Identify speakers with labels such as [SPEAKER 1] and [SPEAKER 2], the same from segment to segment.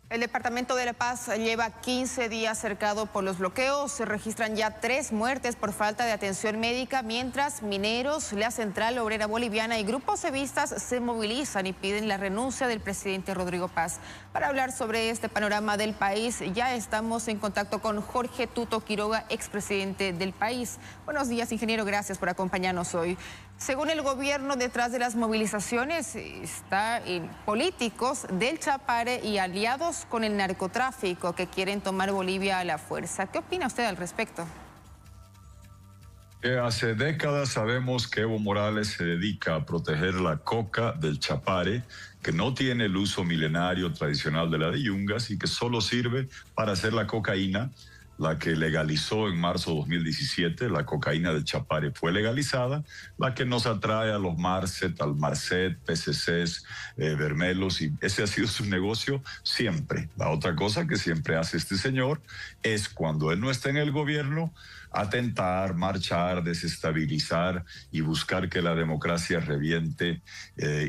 [SPEAKER 1] El departamento de La Paz lleva 15 días cercado por los bloqueos. Se registran ya 3 muertes por falta de atención médica, mientras mineros, la Central Obrera Boliviana y grupos cevistas se movilizan y piden la renuncia del presidente Rodrigo Paz. Para hablar sobre este panorama del país, ya estamos en contacto con Jorge Tuto Quiroga, expresidente del país. Buenos días, ingeniero, gracias por acompañarnos hoy. Según el gobierno, detrás de las movilizaciones está políticos del Chapare y aliados con el narcotráfico que quieren tomar Bolivia a la fuerza. ¿Qué opina usted al respecto?
[SPEAKER 2] Hace décadas sabemos que Evo Morales se dedica a proteger la coca del Chapare, que no tiene el uso milenario tradicional de la de yungas y que solo sirve para hacer la cocaína, la que legalizó en marzo de 2017, la cocaína del Chapare fue legalizada, la que nos atrae a los Marcet, al Marcet, PCCs, Vermelos, y ese ha sido su negocio siempre. La otra cosa que siempre hace este señor es, cuando él no está en el gobierno, atentar, marchar, desestabilizar y buscar que la democracia reviente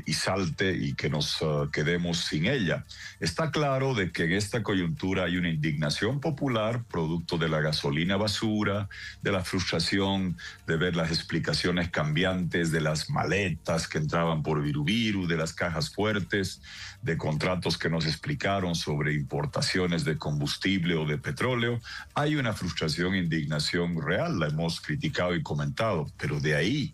[SPEAKER 2] y salte y que nos quedemos sin ella. Está claro de que en esta coyuntura hay una indignación popular producto de la gasolina basura, de la frustración de ver las explicaciones cambiantes de las maletas que entraban por Virubiru, de las cajas fuertes, de contratos que nos explicaron sobre importaciones de combustible o de petróleo. Hay una frustración e indignación real, la hemos criticado y comentado, pero de ahí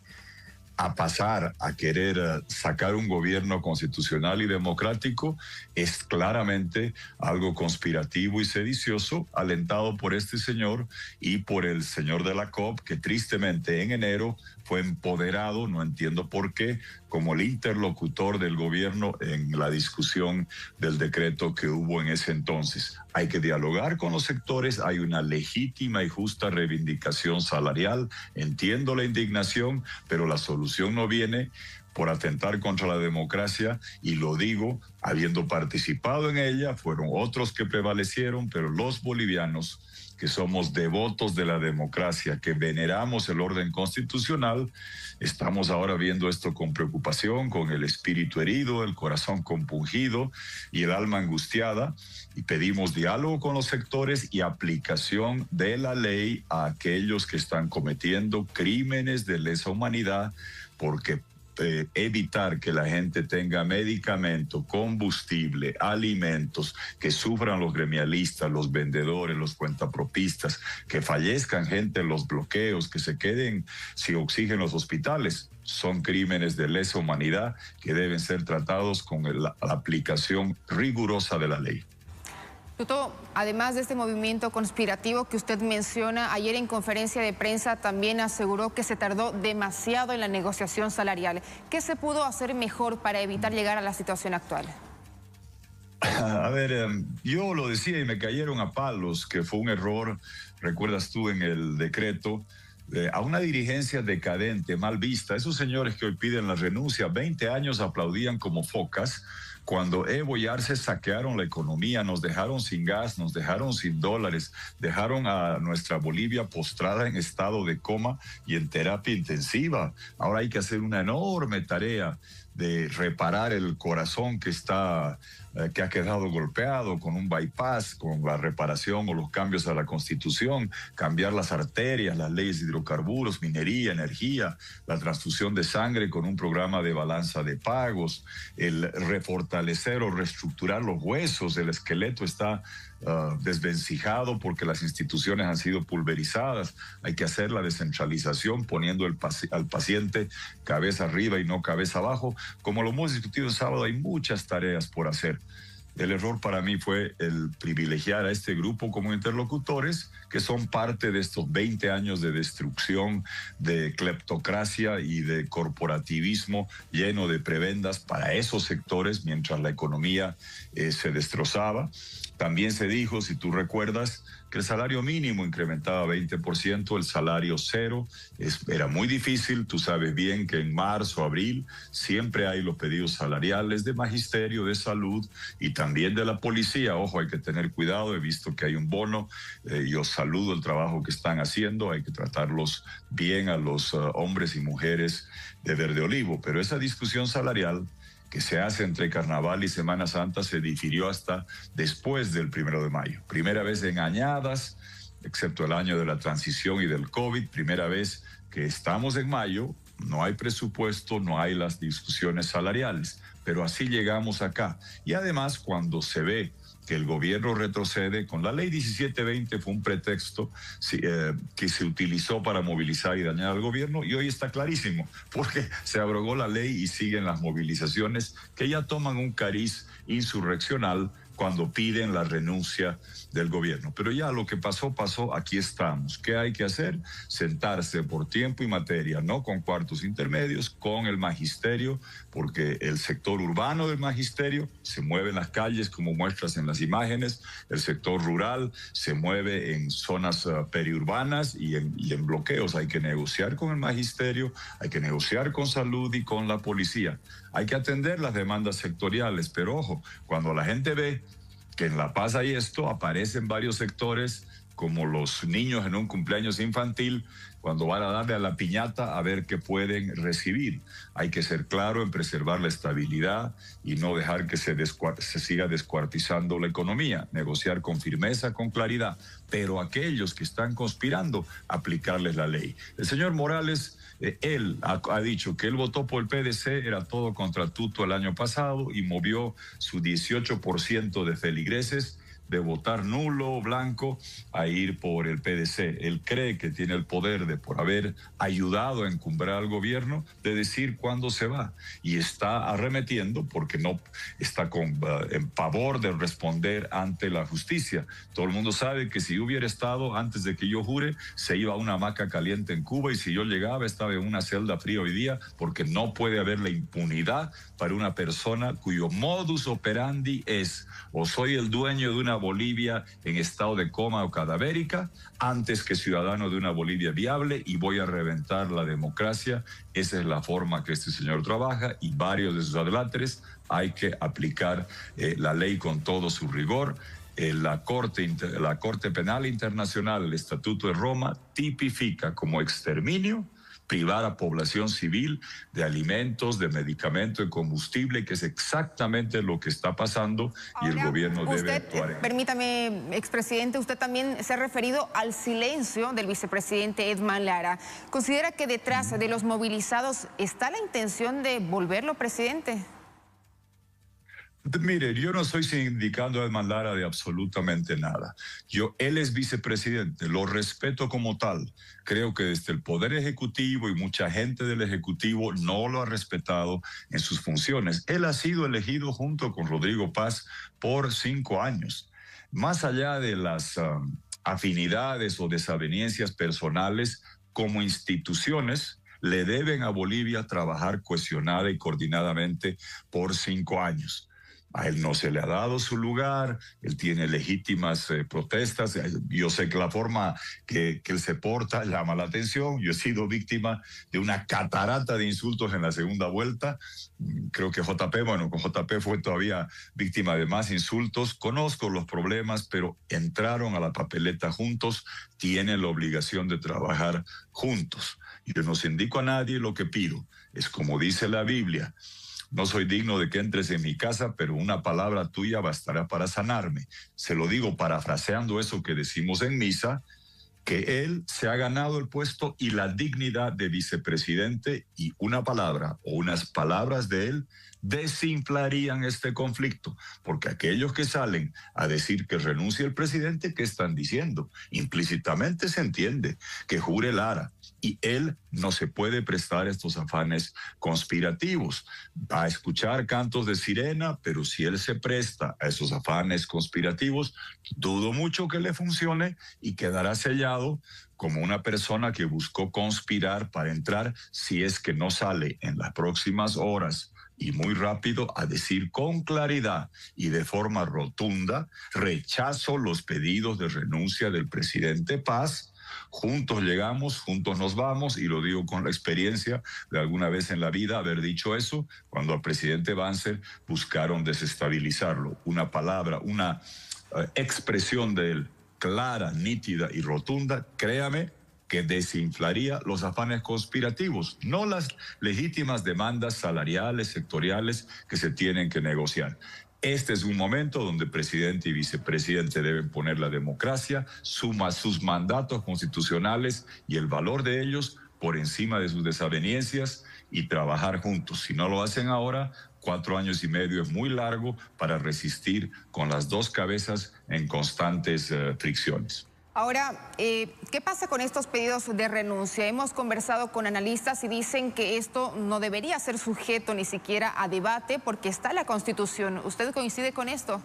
[SPEAKER 2] a pasar a querer sacar un gobierno constitucional y democrático es claramente algo conspirativo y sedicioso, alentado por este señor y por el señor de la COP, que tristemente en enero fue empoderado, no entiendo por qué, como el interlocutor del gobierno en la discusión del decreto que hubo en ese entonces. Hay que dialogar con los sectores, hay una legítima y justa reivindicación salarial, entiendo la indignación, pero la solución no viene por atentar contra la democracia, y lo digo habiendo participado en ella. Fueron otros que prevalecieron, pero los bolivianos, que somos devotos de la democracia, que veneramos el orden constitucional, estamos ahora viendo esto con preocupación, con el espíritu herido, el corazón compungido y el alma angustiada, y pedimos diálogo con los sectores y aplicación de la ley a aquellos que están cometiendo crímenes de lesa humanidad, porque evitar que la gente tenga medicamento, combustible, alimentos, que sufran los gremialistas, los vendedores, los cuentapropistas, que fallezcan gente en los bloqueos, que se queden sin oxígeno en los hospitales, son crímenes de lesa humanidad que deben ser tratados con la aplicación rigurosa de la ley.
[SPEAKER 1] Tuto, además de este movimiento conspirativo que usted menciona, ayer en conferencia de prensa también aseguró que se tardó demasiado en la negociación salarial. ¿Qué se pudo hacer mejor para evitar llegar a la situación actual?
[SPEAKER 2] A ver, yo lo decía y me cayeron a palos que fue un error, recuerdas tú, en el decreto, a una dirigencia decadente, mal vista. Esos señores que hoy piden la renuncia, 20 años aplaudían como focas cuando Evo y Arce saquearon la economía, nos dejaron sin gas, nos dejaron sin dólares, dejaron a nuestra Bolivia postrada en estado de coma y en terapia intensiva. Ahora hay que hacer una enorme tarea de reparar el corazón que ha quedado golpeado con un bypass, con la reparación o los cambios a la Constitución, cambiar las arterias, las leyes de hidrocarburos, minería, energía, la transfusión de sangre con un programa de balanza de pagos, el refortalecer o reestructurar los huesos. El esqueleto está desvencijado porque las instituciones han sido pulverizadas. Hay que hacer la descentralización poniendo al paciente cabeza arriba y no cabeza abajo. Como lo hemos discutido el sábado, hay muchas tareas por hacer. El error para mí fue el privilegiar a este grupo como interlocutores, que son parte de estos 20 años de destrucción, de cleptocracia y de corporativismo lleno de prebendas para esos sectores mientras la economía se destrozaba. También se dijo, si tú recuerdas, que el salario mínimo incrementaba 20%, el salario cero. Era muy difícil, tú sabes bien que en marzo, abril, siempre hay los pedidos salariales de magisterio, de salud y también de la policía. Ojo, hay que tener cuidado, he visto que hay un bono, yo saludo el trabajo que están haciendo, hay que tratarlos bien a los hombres y mujeres de Verde Olivo, pero esa discusión salarial que se hace entre Carnaval y Semana Santa se difirió hasta después del 1 de mayo. Primera vez en añadas, excepto el año de la transición y del COVID, primera vez que estamos en mayo, no hay presupuesto, no hay las discusiones salariales, pero así llegamos acá. Y además, cuando se ve que el gobierno retrocede, con la ley 1720 fue un pretexto que se utilizó para movilizar y dañar al gobierno, y hoy está clarísimo, porque se abrogó la ley y siguen las movilizaciones que ya toman un cariz insurreccional cuando piden la renuncia del gobierno. Pero ya lo que pasó, pasó, aquí estamos. ¿Qué hay que hacer? Sentarse por tiempo y materia, no con cuartos intermedios, con el magisterio, porque el sector urbano del magisterio se mueve en las calles, como muestras en las imágenes, el sector rural se mueve en zonas periurbanas y en bloqueos. Hay que negociar con el magisterio, hay que negociar con salud y con la policía. Hay que atender las demandas sectoriales, pero ojo, cuando la gente ve que en La Paz hay esto, aparecen varios sectores como los niños en un cumpleaños infantil, cuando van a darle a la piñata a ver qué pueden recibir. Hay que ser claro en preservar la estabilidad y no dejar que se siga descuartizando la economía, negociar con firmeza, con claridad, pero aquellos que están conspirando, aplicarles la ley. El señor Morales, él ha dicho que él votó por el PDC, era todo contra Tuto el año pasado y movió su 18% de feligreses de votar nulo o blanco a ir por el PDC. Él cree que tiene el poder de, por haber ayudado a encumbrar al gobierno, de decir cuándo se va. Y está arremetiendo porque no está en pavor de responder ante la justicia. Todo el mundo sabe que si hubiera estado antes de que yo jure, se iba a una hamaca caliente en Cuba, y si yo llegaba estaba en una celda fría hoy día, porque no puede haber la impunidad para una persona cuyo modus operandi es: o soy el dueño de una Bolivia en estado de coma o cadavérica, antes que ciudadano de una Bolivia viable, y voy a reventar la democracia. Esa es la forma que este señor trabaja, y varios de sus adláteres. Hay que aplicar la ley con todo su rigor. La Corte Penal Internacional, el Estatuto de Roma, tipifica como exterminio privar a población civil de alimentos, de medicamentos, de combustible, que es exactamente lo que está pasando. Ahora, y el gobierno debe actuar.
[SPEAKER 1] Permítame, expresidente, usted también se ha referido al silencio del vicepresidente Edman Lara. ¿Considera que detrás de los movilizados está la intención de volverlo presidente?
[SPEAKER 2] Mire, yo no estoy sindicando a Edman Lara de absolutamente nada. Él es vicepresidente, lo respeto como tal. Creo que desde el Poder Ejecutivo y mucha gente del Ejecutivo no lo ha respetado en sus funciones. Él ha sido elegido junto con Rodrigo Paz por 5 años. Más allá de las afinidades o desavenencias personales, como instituciones, le deben a Bolivia trabajar cohesionada y coordinadamente por 5 años. A él no se le ha dado su lugar, él tiene legítimas protestas. Yo sé que la forma que él se porta llama la atención. Yo he sido víctima de una catarata de insultos en la segunda vuelta. Creo que con JP fue todavía víctima de más insultos. Conozco los problemas, pero entraron a la papeleta juntos, tienen la obligación de trabajar juntos. Yo no sindico a nadie, lo que pido es, como dice la Biblia: no soy digno de que entres en mi casa, pero una palabra tuya bastará para sanarme. Se lo digo parafraseando eso que decimos en misa, que él se ha ganado el puesto y la dignidad de vicepresidente, y una palabra o unas palabras de él desinflarían este conflicto, porque aquellos que salen a decir que renuncie el presidente, ¿qué están diciendo? Implícitamente se entiende que jure Lara, y él no se puede prestar estos afanes conspirativos. Va a escuchar cantos de sirena, pero si él se presta a esos afanes conspirativos, dudo mucho que le funcione y quedará sellado como una persona que buscó conspirar para entrar, si es que no sale en las próximas horas y muy rápido a decir con claridad y de forma rotunda: rechazo los pedidos de renuncia del presidente Paz. Juntos llegamos, juntos nos vamos, y lo digo con la experiencia de alguna vez en la vida haber dicho eso cuando al presidente Banzer buscaron desestabilizarlo. Una palabra, una expresión de él clara, nítida y rotunda, créame que desinflaría los afanes conspirativos, no las legítimas demandas salariales, sectoriales que se tienen que negociar. Este es un momento donde presidente y vicepresidente deben poner la democracia, sus mandatos constitucionales y el valor de ellos por encima de sus desavenencias y trabajar juntos. Si no lo hacen ahora, 4 años y medio es muy largo para resistir con las dos cabezas en constantes fricciones.
[SPEAKER 1] Ahora, ¿qué pasa con estos pedidos de renuncia? Hemos conversado con analistas y dicen que esto no debería ser sujeto ni siquiera a debate porque está en la Constitución. ¿Usted coincide con esto?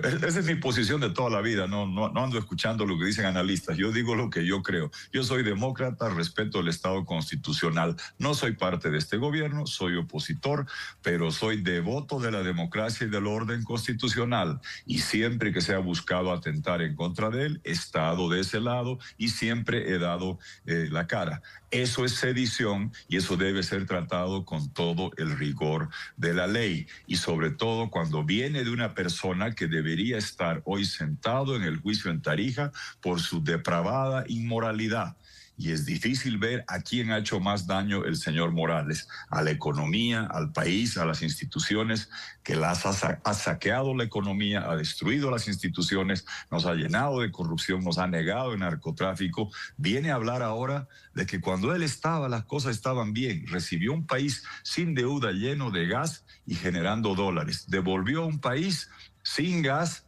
[SPEAKER 2] Esa es mi posición de toda la vida, no ando escuchando lo que dicen analistas, yo digo lo que yo creo. Yo soy demócrata, respeto el Estado constitucional, no soy parte de este gobierno, soy opositor, pero soy devoto de la democracia y del orden constitucional, y siempre que se ha buscado atentar en contra de él, he estado de ese lado y siempre he dado la cara. Eso es sedición y eso debe ser tratado con todo el rigor de la ley, y sobre todo cuando viene de una persona que debería estar hoy sentado en el juicio en Tarija por su depravada inmoralidad. Y es difícil ver a quién ha hecho más daño el señor Morales, a la economía, al país, a las instituciones, que ha saqueado la economía, ha destruido las instituciones, nos ha llenado de corrupción, nos ha negado el narcotráfico. Viene a hablar ahora de que cuando él estaba, las cosas estaban bien. Recibió un país sin deuda, lleno de gas y generando dólares. Devolvió un país sin gas,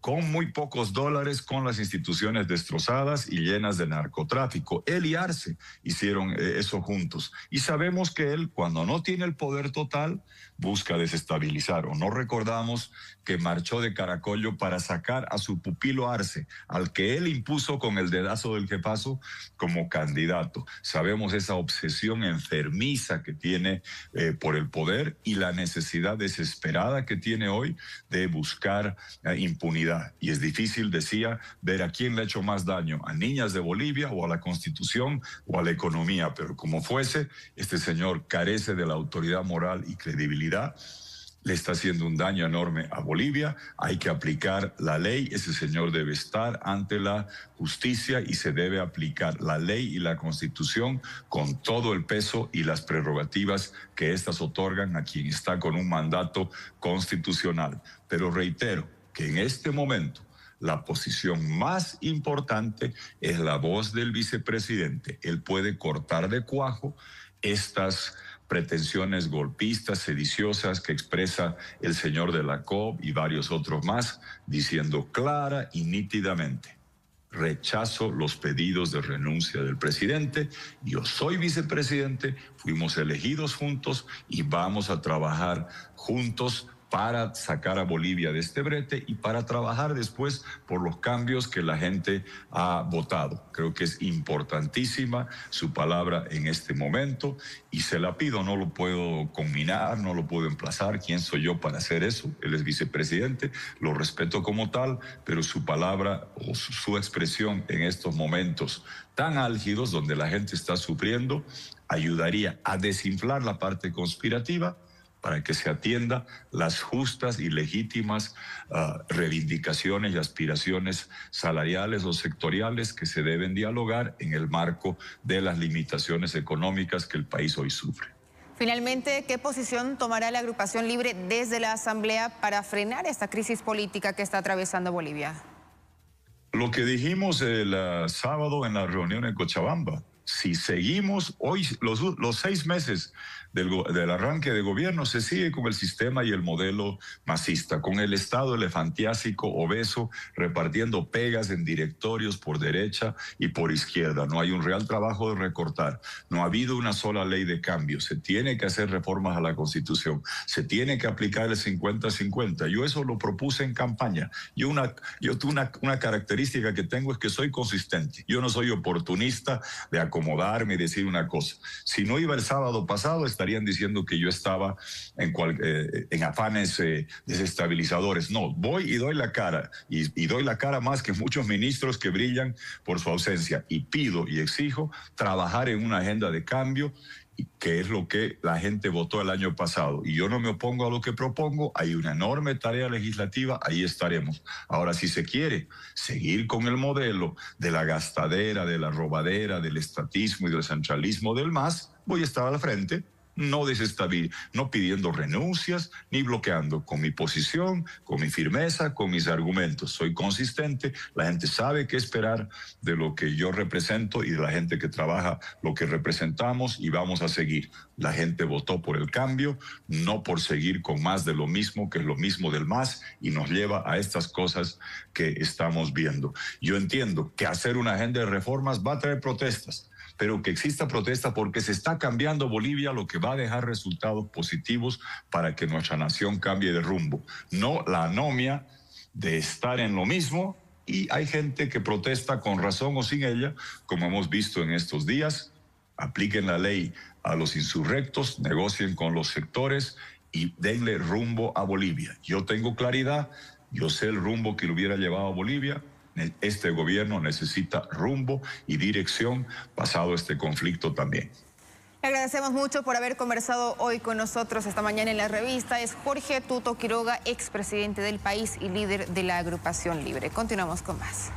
[SPEAKER 2] con muy pocos dólares, con las instituciones destrozadas y llenas de narcotráfico. Él y Arce hicieron eso juntos. Y sabemos que él, cuando no tiene el poder total, busca desestabilizar. O no recordamos que marchó de Caracollo para sacar a su pupilo Arce, al que él impuso con el dedazo del jefazo como candidato. Sabemos esa obsesión enfermiza que tiene por el poder y la necesidad desesperada que tiene hoy de buscar impunidad. Y es difícil, decía, ver a quién le ha hecho más daño, a niñas de Bolivia o a la Constitución o a la economía. Pero como fuese, este señor carece de la autoridad moral y credibilidad. Le está haciendo un daño enorme a Bolivia. Hay que aplicar la ley. Ese señor debe estar ante la justicia y se debe aplicar la ley y la Constitución con todo el peso y las prerrogativas que éstas otorgan a quien está con un mandato constitucional. Pero reitero que en este momento la posición más importante es la voz del vicepresidente. Él puede cortar de cuajo estas pretensiones golpistas, sediciosas que expresa el señor de la COP y varios otros más, diciendo clara y nítidamente: rechazo los pedidos de renuncia del presidente, yo soy vicepresidente, fuimos elegidos juntos y vamos a trabajar juntos para sacar a Bolivia de este brete y para trabajar después por los cambios que la gente ha votado. Creo que es importantísima su palabra en este momento y se la pido, no lo puedo conminar, no lo puedo emplazar. ¿Quién soy yo para hacer eso? Él es vicepresidente, lo respeto como tal, pero su palabra o su expresión en estos momentos tan álgidos donde la gente está sufriendo ayudaría a desinflar la parte conspirativa para que se atienda las justas y legítimas reivindicaciones y aspiraciones salariales o sectoriales que se deben dialogar en el marco de las limitaciones económicas que el país hoy sufre.
[SPEAKER 1] Finalmente, ¿qué posición tomará la agrupación Libre desde la Asamblea para frenar esta crisis política que está atravesando Bolivia?
[SPEAKER 2] Lo que dijimos el sábado en la reunión en Cochabamba: si seguimos hoy los 6 meses del arranque de gobierno, se sigue con el sistema y el modelo masista, con el Estado elefantiásico, obeso, repartiendo pegas en directorios por derecha y por izquierda. No hay un real trabajo de recortar. No ha habido una sola ley de cambio. Se tiene que hacer reformas a la Constitución. Se tiene que aplicar el 50-50. Yo eso lo propuse en campaña. Una característica que tengo es que soy consistente. Yo no soy oportunista de acomodarme y decir una cosa. Si no iba el sábado pasado, estarían diciendo que yo estaba en afanes desestabilizadores. No, voy y doy la cara, y doy la cara más que muchos ministros que brillan por su ausencia, y pido y exijo trabajar en una agenda de cambio que es lo que la gente votó el año pasado. Y yo no me opongo a lo que propongo, hay una enorme tarea legislativa, ahí estaremos. Ahora, si se quiere seguir con el modelo de la gastadera, de la robadera, del estatismo y del centralismo del MAS, voy a estar al frente. No no pidiendo renuncias ni bloqueando, con mi posición, con mi firmeza, con mis argumentos. Soy consistente, la gente sabe qué esperar de lo que yo represento y de la gente que trabaja lo que representamos, y vamos a seguir. La gente votó por el cambio, no por seguir con más de lo mismo, que es lo mismo del MAS, y nos lleva a estas cosas que estamos viendo. Yo entiendo que hacer una agenda de reformas va a traer protestas, pero que exista protesta porque se está cambiando Bolivia, lo que va a dejar resultados positivos para que nuestra nación cambie de rumbo. No la anomia de estar en lo mismo, y hay gente que protesta con razón o sin ella, como hemos visto en estos días. Apliquen la ley a los insurrectos, negocien con los sectores y denle rumbo a Bolivia. Yo tengo claridad, yo sé el rumbo que le hubiera llevado a Bolivia. Este gobierno necesita rumbo y dirección pasado este conflicto también.
[SPEAKER 1] Le agradecemos mucho por haber conversado hoy con nosotros esta mañana en la revista. Es Jorge Tuto Quiroga, expresidente del país y líder de la Agrupación Libre. Continuamos con más.